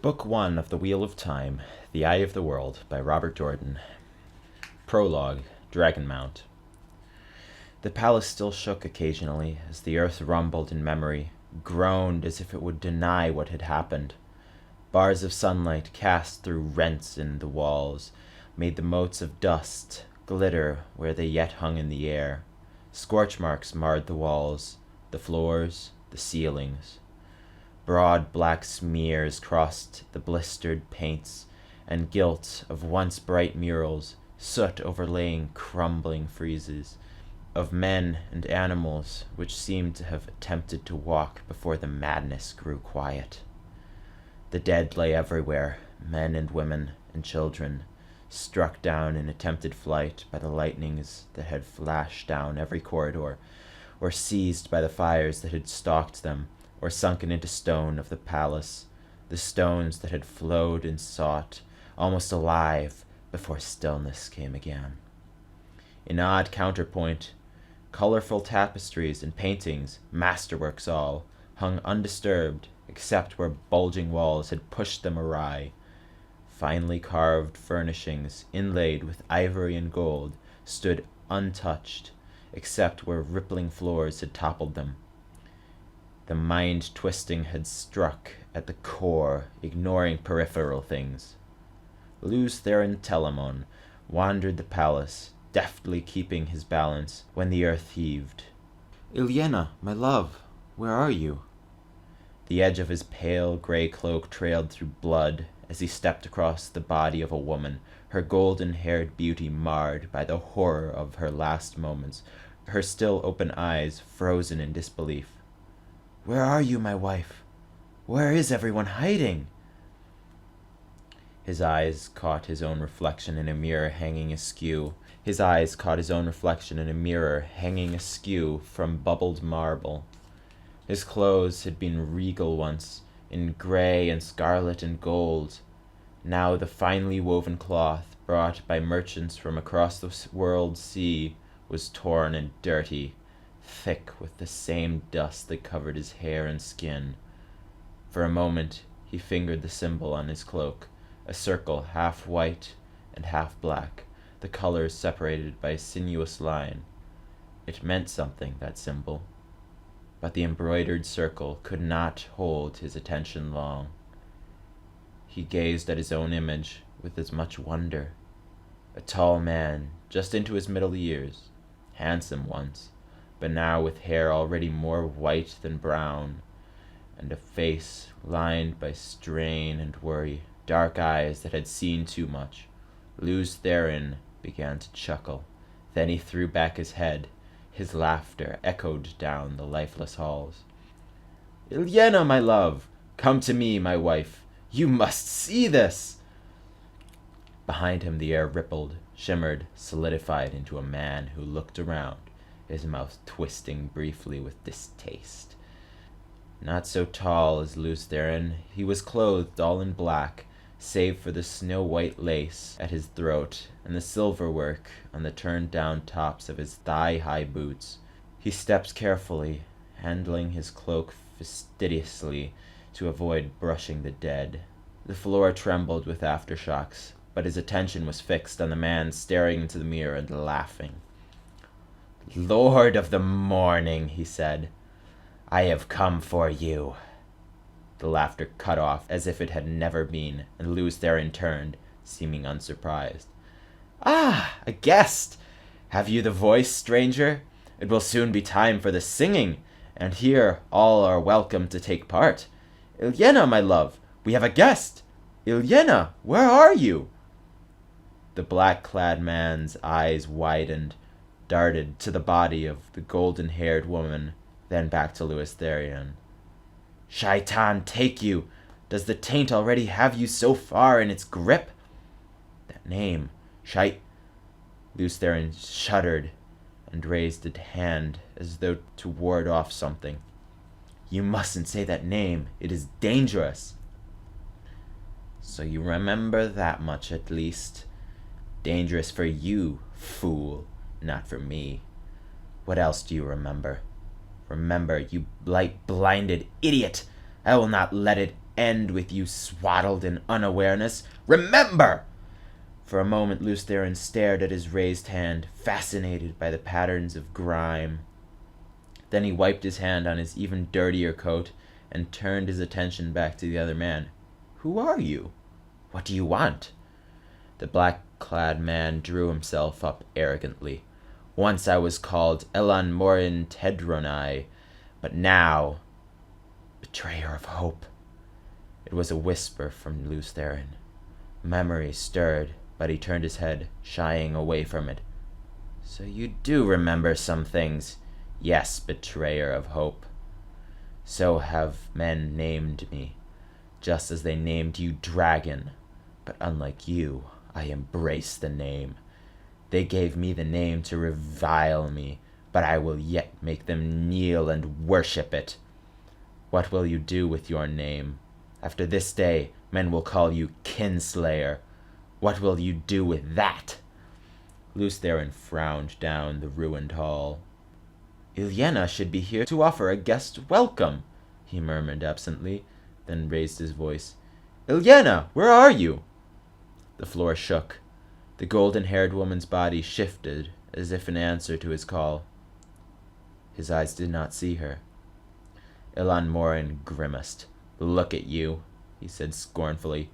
Book 1 of The Wheel of Time, The Eye of the World, by Robert Jordan. Prologue, Dragonmount. The palace still shook occasionally as the earth rumbled in memory, groaned as if it would deny what had happened. Bars of sunlight cast through rents in the walls made the motes of dust glitter where they yet hung in the air. Scorch marks marred the walls, the floors, the ceilings. Broad black smears crossed the blistered paints and gilt of once bright murals, soot overlaying crumbling friezes, of men and animals which seemed to have attempted to walk before the madness grew quiet. The dead lay everywhere, men and women and children, struck down in attempted flight by the lightnings that had flashed down every corridor, or seized by the fires that had stalked them, or sunken into stone of the palace, the stones that had flowed and sought, almost alive, before stillness came again. In odd counterpoint, colorful tapestries and paintings, masterworks all, hung undisturbed, except where bulging walls had pushed them awry. Finely carved furnishings, inlaid with ivory and gold, stood untouched, except where rippling floors had toppled them. The mind-twisting had struck at the core, ignoring peripheral things. Luz Theron Telamon wandered the palace, deftly keeping his balance, when the earth heaved. "Ilyena, my love, where are you?" The edge of his pale gray cloak trailed through blood as he stepped across the body of a woman, her golden-haired beauty marred by the horror of her last moments, her still open eyes frozen in disbelief. "Where are you, my wife? Where is everyone hiding?" His eyes caught his own reflection in a mirror hanging askew. From bubbled marble. His clothes had been regal once, in gray and scarlet and gold. Now the finely woven cloth, brought by merchants from across the world sea, was torn and dirty, thick with the same dust that covered his hair and skin. For a moment he fingered the symbol on his cloak, a circle half white and half black, the colors separated by a sinuous line. It meant something, that symbol. But the embroidered circle could not hold his attention long. He gazed at his own image with as much wonder. A tall man, just into his middle years, handsome once, but now with hair already more white than brown, and a face lined by strain and worry, dark eyes that had seen too much. Luz Theron began to chuckle. Then he threw back his head. His laughter echoed down the lifeless halls. "Ilyena, my love! Come to me, my wife! You must see this!" Behind him the air rippled, shimmered, solidified into a man who looked around, his mouth twisting briefly with distaste. Not so tall as Luz Theron, he was clothed all in black, save for the snow-white lace at his throat and the silver work on the turned-down tops of his thigh-high boots. He stepped carefully, handling his cloak fastidiously to avoid brushing the dead. The floor trembled with aftershocks, but his attention was fixed on the man staring into the mirror and laughing. "Lord of the morning," he said, "I have come for you." The laughter cut off as if it had never been, and Luz Theron turned, seeming unsurprised. "Ah, a guest! Have you the voice, stranger? It will soon be time for the singing, and here all are welcome to take part. Ilyena, my love, we have a guest! Ilyena, where are you?" The black-clad man's eyes widened, darted to the body of the golden-haired woman, then back to Luz Theron. "Shaitan take you! Does the taint already have you so far in its grip? That name, Luz Theron shuddered and raised a hand as though to ward off something. "You mustn't say that name. It is dangerous." "So you remember that much at least. Dangerous for you, fool, not for me. What else do you remember? Remember, you light-blinded idiot! I will not let it end with you swaddled in unawareness. Remember! For a moment Lews Therin stared at his raised hand, fascinated by the patterns of grime. Then he wiped his hand on his even dirtier coat and turned his attention back to the other man. Who are you? What do you want? The black-clad man drew himself up arrogantly. Once I was called Elan Morin Tedronai, but now... Betrayer of hope. It was a whisper from Lews Therin. Memory stirred, but he turned his head, shying away from it. So you do remember some things. Yes, betrayer of hope. So have men named me, just as they named you Dragon. But unlike you, I embrace the name. They gave me the name to revile me, but I will yet make them kneel and worship it. What will you do with your name? After this day, men will call you Kinslayer. What will you do with that? Lews Therin frowned down the ruined hall. Ilyena should be here to offer a guest welcome, he murmured absently, then raised his voice. Ilyena, where are you? The floor shook. The golden-haired woman's body shifted as if in answer to his call. His eyes did not see her. Elan Morin grimaced. Look at you, he said scornfully.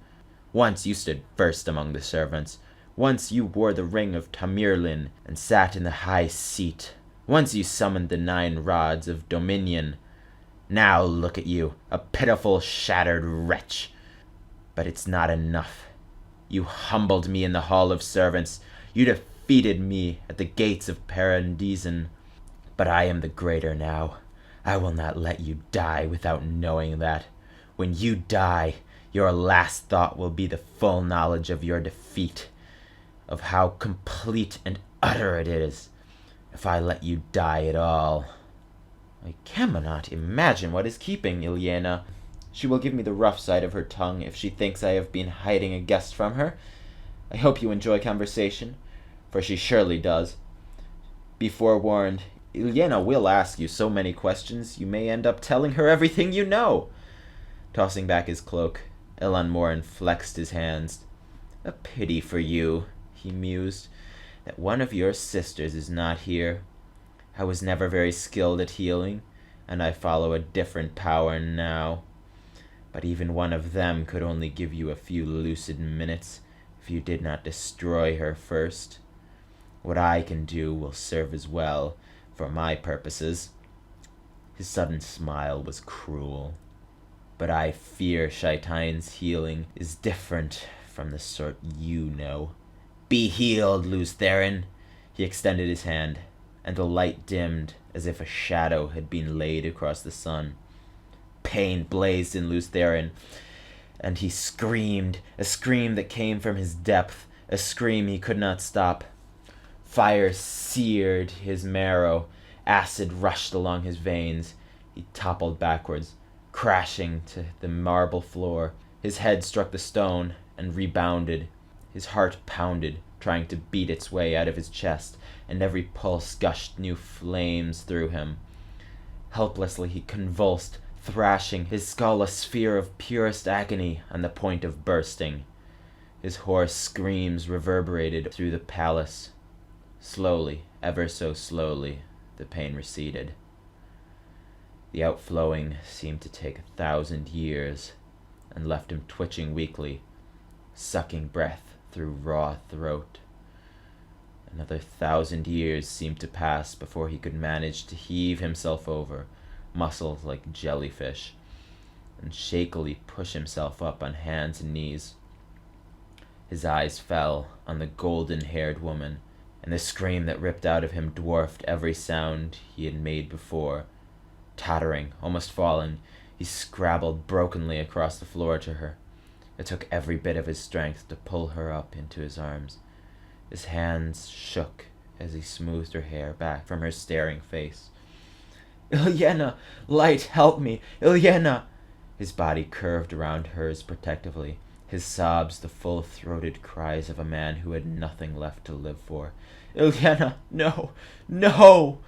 Once you stood first among the servants. Once you wore the ring of Tamirlin and sat in the high seat. Once you summoned the 9 rods of dominion. Now look at you, a pitiful, shattered wretch. But it's not enough. You humbled me in the hall of servants. You defeated me at the gates of Paradisen. But I am the greater now. I will not let you die without knowing that. When you die, your last thought will be the full knowledge of your defeat, of how complete and utter it is. If I let you die at all... I cannot imagine what is keeping Ilyena. She will give me the rough side of her tongue if she thinks I have been hiding a guest from her. I hope you enjoy conversation, for she surely does. Be forewarned, Ilyena will ask you so many questions you may end up telling her everything you know. Tossing back his cloak, Elan Morin flexed his hands. A pity for you, he mused, that one of your sisters is not here. I was never very skilled at healing, and I follow a different power now. But even one of them could only give you a few lucid minutes if you did not destroy her first. What I can do will serve as well for my purposes. His sudden smile was cruel. But I fear Shaitain's healing is different from the sort you know. Be healed, Lews Therin. He extended his hand, and the light dimmed as if a shadow had been laid across the sun. Pain blazed in Lews Therin, and he screamed, a scream that came from his depth, a scream he could not stop. Fire seared his marrow, acid rushed along his veins. He toppled backwards, crashing to the marble floor. His head struck the stone and rebounded. His heart pounded, trying to beat its way out of his chest, and every pulse gushed new flames through him. Helplessly he convulsed, thrashing, his skull a sphere of purest agony on the point of bursting. His hoarse screams reverberated through the palace. Slowly, ever so slowly, the pain receded. The outflowing seemed to take 1,000 years, and left him twitching weakly, sucking breath through raw throat. Another 1,000 years seemed to pass before he could manage to heave himself over, muscles like jellyfish, and shakily push himself up on hands and knees. His eyes fell on the golden-haired woman, and the scream that ripped out of him dwarfed every sound he had made before. Tottering, almost falling, he scrabbled brokenly across the floor to her. It took every bit of his strength to pull her up into his arms. His hands shook as he smoothed her hair back from her staring face. "Ilyena! Light, help me! Ilyena!" His body curved around hers protectively, his sobs the full-throated cries of a man who had nothing left to live for. "Ilyena! No! No!"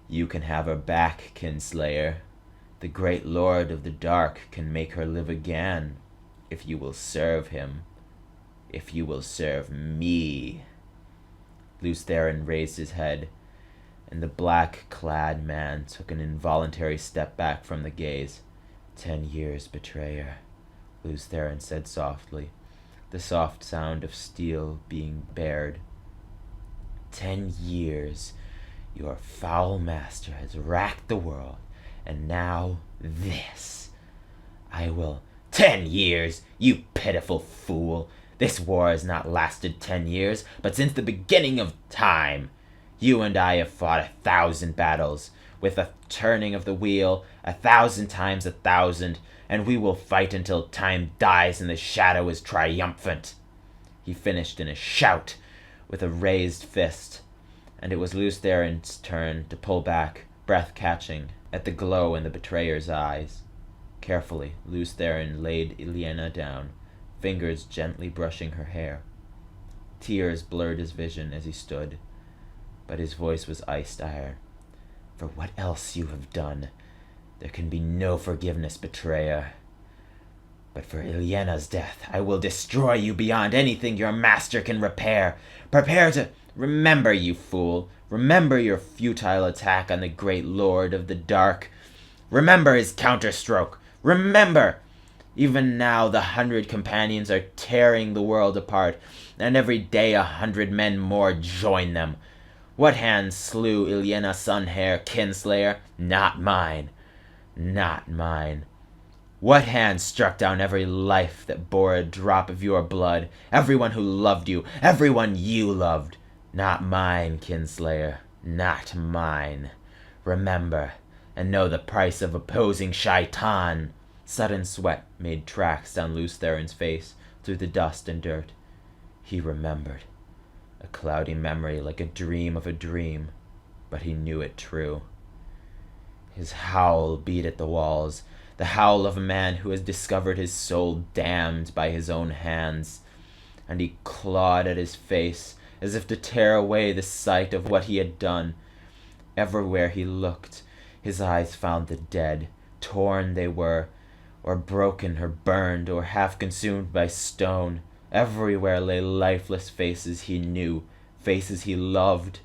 "You can have her back, Kinslayer. The great Lord of the Dark can make her live again, if you will serve him. If you will serve me. Lews Therin raised his head, and the black-clad man took an involuntary step back from the gaze. 10 years, betrayer, Lews Therin said softly, the soft sound of steel being bared. 10 years. Your foul master has racked the world, and now this. I will... 10 years, you pitiful fool! This war has not lasted 10 years, but since the beginning of time. You and I have fought 1,000 battles, with a turning of the wheel 1,000 times 1,000, and we will fight until time dies and the shadow is triumphant. He finished in a shout, with a raised fist, and it was Lews Therin's turn to pull back, breath catching, at the glow in the betrayer's eyes. Carefully, Lews Therin laid Ilyena down, fingers gently brushing her hair. Tears blurred his vision as he stood, but his voice was iced iron. For what else you have done, there can be no forgiveness, betrayer. But for Ilyena's death, I will destroy you beyond anything your master can repair. Prepare to... Remember, you fool. Remember your futile attack on the great Lord of the Dark. Remember his counterstroke. Remember! Even now 100 companions are tearing the world apart, and every day 100 men more join them. What hand slew Ilyena Sunhair, Kinslayer? Not mine. Not mine. What hand struck down every life that bore a drop of your blood? Everyone who loved you, everyone you loved. Not mine, Kinslayer. Not mine. Remember, and know the price of opposing Shaitan. Sudden sweat made tracks down Lews Therin's face, through the dust and dirt. He remembered. A cloudy memory like a dream of a dream, but he knew it true. His howl beat at the walls, the howl of a man who has discovered his soul damned by his own hands, and he clawed at his face as if to tear away the sight of what he had done. Everywhere he looked, his eyes found the dead. Torn they were, or broken, or burned, or half consumed by stone. Everywhere lay lifeless faces he knew, faces he loved,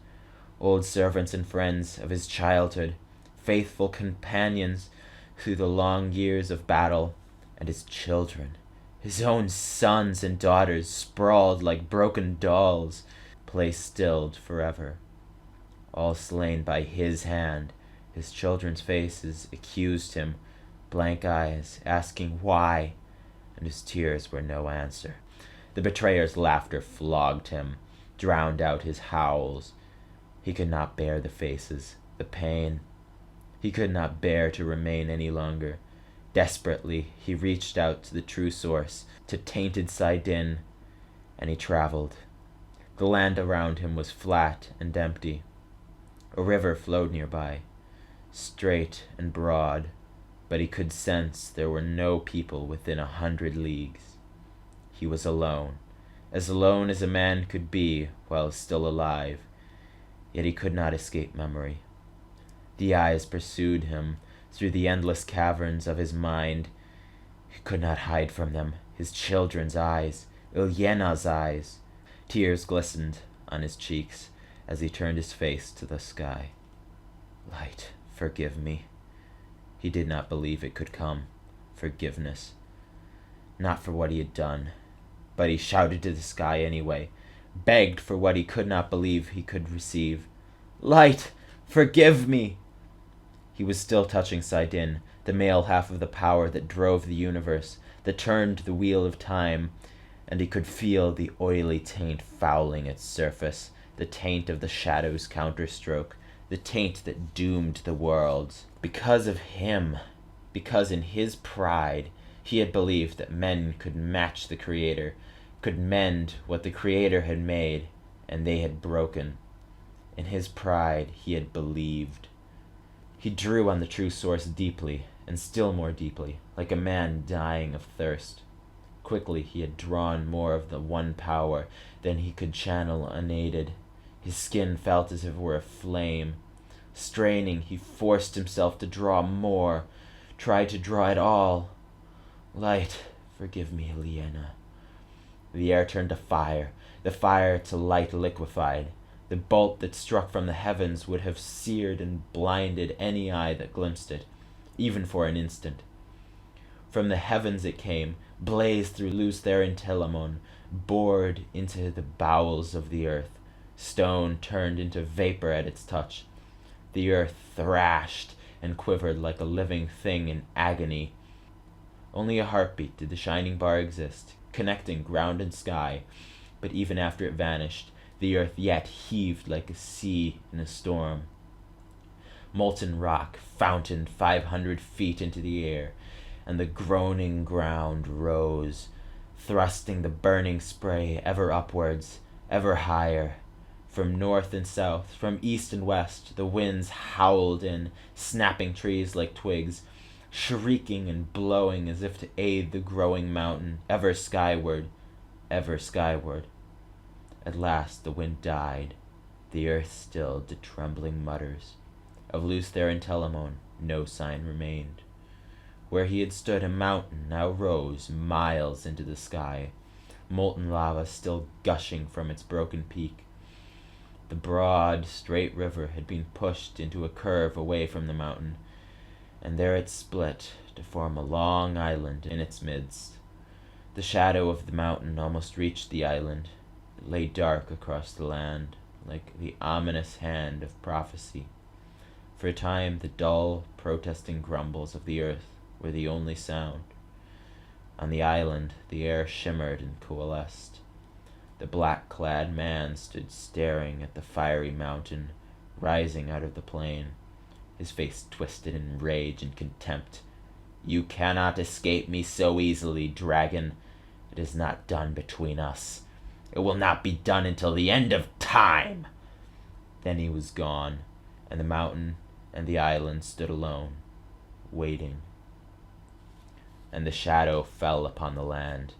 old servants and friends of his childhood, faithful companions through the long years of battle, and his children, his own sons and daughters, sprawled like broken dolls, place-stilled forever. All slain by his hand. His children's faces accused him, blank eyes, asking why, and his tears were no answer. The betrayer's laughter flogged him, drowned out his howls. He could not bear the faces, the pain. He could not bear to remain any longer. Desperately, he reached out to the true source, to tainted Sidin, and he traveled. The land around him was flat and empty. A river flowed nearby, straight and broad, but he could sense there were no people within 100 leagues. He was alone as a man could be while still alive, yet he could not escape memory. The eyes pursued him through the endless caverns of his mind. He could not hide from them. His children's eyes, Ilyena's eyes. Tears glistened on his cheeks as he turned his face to the sky. Light, forgive me. He did not believe it could come. Forgiveness. Not for what he had done, but he shouted to the sky anyway, begged for what he could not believe he could receive. Light, forgive me! He was still touching Sidin, the male half of the power that drove the universe, that turned the wheel of time, and he could feel the oily taint fouling its surface, the taint of the shadow's counterstroke, the taint that doomed the worlds. Because of him, because in his pride he had believed that men could match the Creator, could mend what the Creator had made, and they had broken. In his pride he had believed. He drew on the true source deeply, and still more deeply, like a man dying of thirst. Quickly he had drawn more of the one power than he could channel unaided. His skin felt as if it were aflame. Straining, he forced himself to draw more, tried to draw it all. Light, forgive me, Liena. The air turned to fire, the fire to light liquefied. The bolt that struck from the heavens would have seared and blinded any eye that glimpsed it, even for an instant. From the heavens it came, blazed through Luz Therin Telamon, bored into the bowels of the earth. Stone turned into vapor at its touch. The earth thrashed and quivered like a living thing in agony. Only a heartbeat did the shining bar exist, connecting ground and sky, but even after it vanished, the earth yet heaved like a sea in a storm. Molten rock fountained 500 feet into the air, and the groaning ground rose, thrusting the burning spray ever upwards, ever higher. From north and south, from east and west, the winds howled in, snapping trees like twigs, shrieking and blowing as if to aid the growing mountain, ever skyward, ever skyward. At last the wind died, the earth stilled to trembling mutters. Of Luz Therin Telamon no sign remained. Where he had stood, a mountain now rose miles into the sky, molten lava still gushing from its broken peak. The broad, straight river had been pushed into a curve away from the mountain, and there it split to form a long island in its midst. The shadow of the mountain almost reached the island. It lay dark across the land, like the ominous hand of prophecy. For a time, the dull, protesting grumbles of the earth were the only sound. On the island, the air shimmered and coalesced. The black-clad man stood staring at the fiery mountain rising out of the plain, his face twisted in rage and contempt. "You cannot escape me so easily, dragon. It is not done between us. It will not be done until the end of time." Then he was gone, and the mountain and the island stood alone, waiting. And the shadow fell upon the land,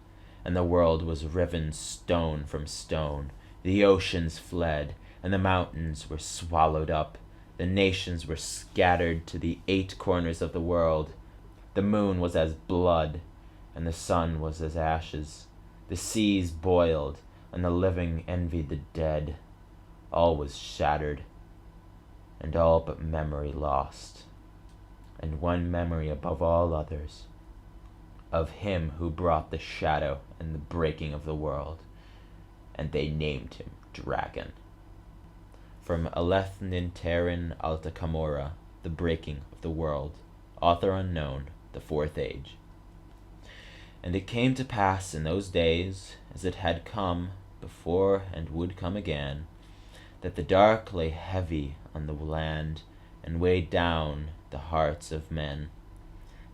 and the world was riven stone from stone. The oceans fled, and the mountains were swallowed up. The nations were scattered to the 8 corners of the world. The moon was as blood, and the sun was as ashes. The seas boiled, and the living envied the dead. All was shattered, and all but memory lost, and one memory above all others, of him who brought the shadow and the breaking of the world, and they named him Dragon. From Aleth Ninterin Alta Camora, The Breaking of the World, author unknown, the 4th Age. And it came to pass in those days, as it had come before and would come again, that the dark lay heavy on the land and weighed down the hearts of men,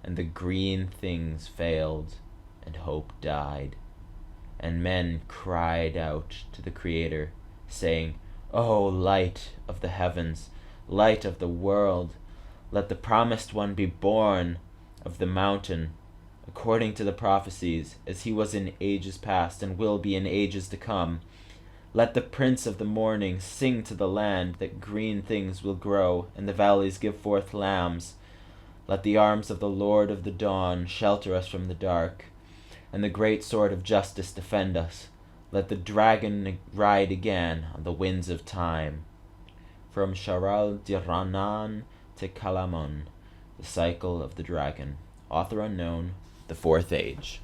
and the green things failed, and hope died, and men cried out to the Creator, saying, "O light of the heavens, light of the world, let the promised one be born of the mountain, according to the prophecies, as he was in ages past and will be in ages to come. Let the Prince of the morning sing to the land that green things will grow, and the valleys give forth lambs. Let the arms of the Lord of the dawn shelter us from the dark, and the great sword of justice defend us. Let the dragon ride again on the winds of time." From Sharal Diranan to Kalamon, The Cycle of the Dragon, author unknown, the 4th Age.